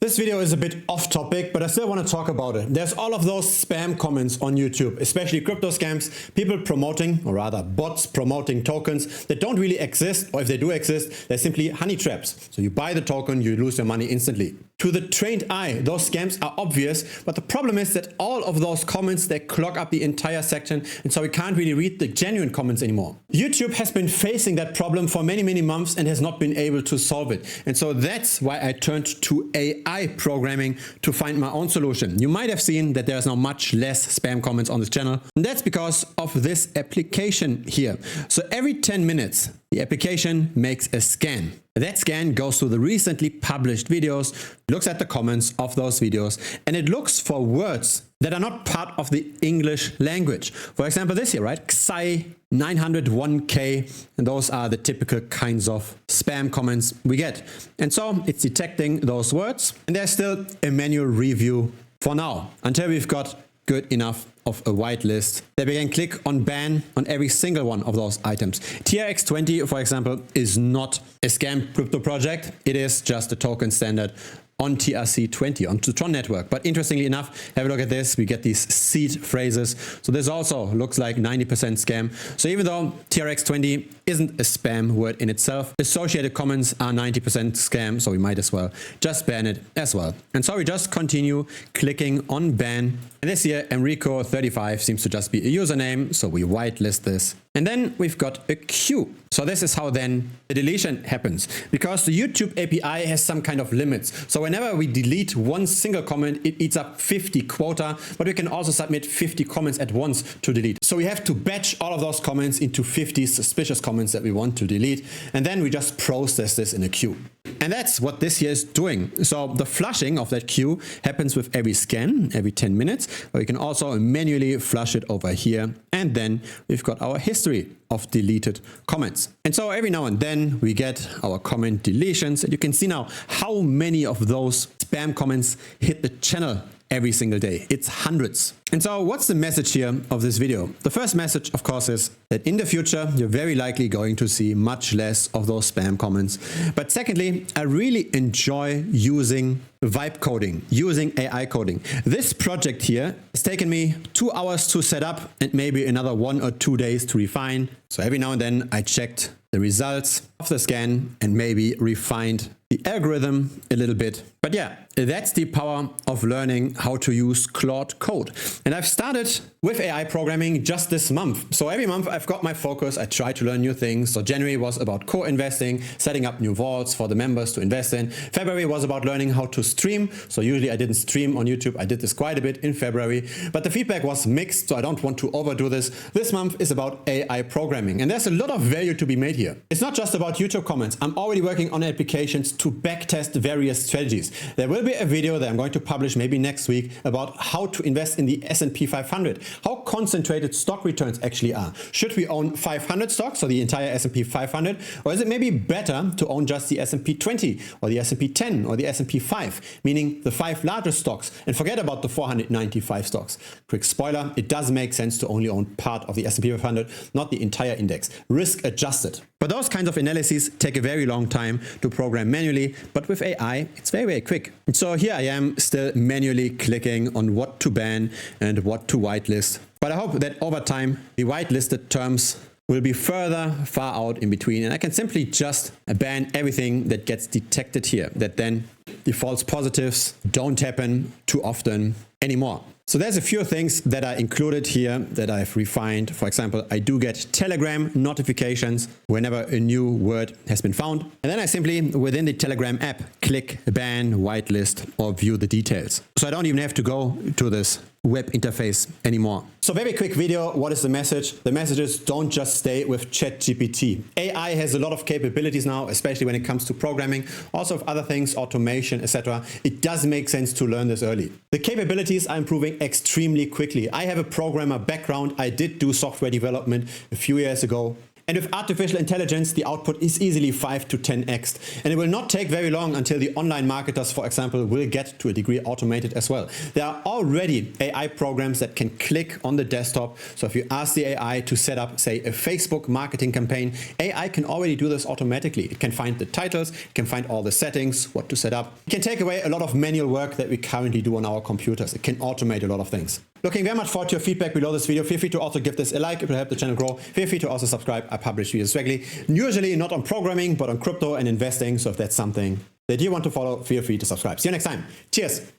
This video is a bit off topic, but I still want to talk about it. There's all of those spam comments on YouTube, especially crypto scams, people promoting, or rather bots promoting tokens that don't really exist, or if they do exist, they're simply honey traps. So you buy the token, you lose your money instantly. To the trained eye, those scams are obvious, but the problem is that all of those comments, they clog up the entire section, and so we can't really read the genuine comments anymore. YouTube has been facing that problem for many months and has not been able to solve it. And so that's why I turned to AI programming to find my own solution. You might have seen that there's now much less spam comments on this channel, and that's because of this application here. So every 10 minutes, the application makes a scan. That scan goes through the recently published videos, looks at the comments of those videos, and it looks for words that are not part of the English language. For example, this here, right? Xi 901K, and those are the typical kinds of spam comments we get. And so it's detecting those words, and there's still a manual review for now, until we've got good enough of a whitelist that we can click on ban on every single one of those items. TRX20, for example, is not a scam crypto project. It is just a token standard on TRC20, on the Tron network. But interestingly enough, have a look at this. We get these seed phrases. So this also looks like 90% scam. So even though TRX20 isn't a spam word in itself, associated comments are 90% scam. So we might as well just ban it as well. And so we just continue clicking on ban. And this here, Enrico35 seems to just be a username. So we whitelist this. And then we've got a queue. So this is how then the deletion happens, because the YouTube API has some kind of limits. So whenever we delete one single comment, it eats up 50 quota, but we can also submit 50 comments at once to delete. So we have to batch all of those comments into 50 suspicious comments that we want to delete. And then we just process this in a queue. And that's what this here is doing. So the flushing of that queue happens with every scan, every 10 minutes, but we can also manually flush it over here. And then we've got our history of deleted comments. And so every now and then we get our comment deletions, and you can see now how many of those spam comments hit the channel every single day. It's hundreds. And so what's the message here of this video? The first message, of course, is that in the future, you're very likely going to see much less of those spam comments. But secondly, I really enjoy using vibe coding, using AI coding. This project here has taken me 2 hours to set up and maybe another 1 or 2 days to refine. So every now and then I checked the results of the scan and maybe refined the algorithm a little bit. But yeah, that's the power of learning how to use Claude Code. And I've started with AI programming just this month. So every month I've got my focus. I try to learn new things. So January was about co-investing, setting up new vaults for the members to invest in. February was about learning how to stream. So usually I didn't stream on YouTube. I did this quite a bit in February, but the feedback was mixed. So I don't want to overdo this. This month is about AI programming, and there's a lot of value to be made here. It's not just about YouTube comments. I'm already working on applications to backtest various strategies. There will be a video that I'm going to publish maybe next week about how to invest in the S&P 500, how concentrated stock returns actually are. Should we own 500 stocks, or the entire S&P 500, or is it maybe better to own just the S&P 20 or the S&P 10 or the S&P 5, meaning the 5 largest stocks, and forget about the 495 stocks. Quick spoiler, it does make sense to only own part of the S&P 500, not the entire index, risk adjusted. But those kinds of analyses take a very long time to program manually, but with AI, it's very quick. And so here I am still manually clicking on what to ban and what to whitelist. But I hope that over time, the whitelisted terms will be far out in between, and I can simply just ban everything that gets detected here, that then the false positives don't happen too often anymore. So there's a few things that are included here that I've refined. For example, I do get Telegram notifications whenever a new word has been found. And then I simply, within the Telegram app, click ban, whitelist, or view the details. So I don't even have to go to this web interface anymore. So very quick video. What is the message? The message is don't just stay with ChatGPT. AI has a lot of capabilities now, especially when it comes to programming, also of other things, automation, etc. It does make sense to learn this early. The capabilities are improving extremely quickly. I have a programmer background. I did do software development a few years ago. And with artificial intelligence, the output is easily 5 to 10x. And it will not take very long until the online marketers, for example, will get to a degree automated as well. There are already AI programs that can click on the desktop. So if you ask the AI to set up, say, a Facebook marketing campaign, AI can already do this automatically. It can find the titles, it can find all the settings, what to set up. It can take away a lot of manual work that we currently do on our computers. It can automate a lot of things. Looking very much forward to your feedback below this video. Feel free to also give this a like, it will help the channel grow. Feel free to also subscribe. I publish videos regularly, usually not on programming, but on crypto and investing. So if that's something that you want to follow, feel free to subscribe. See you next time. Cheers.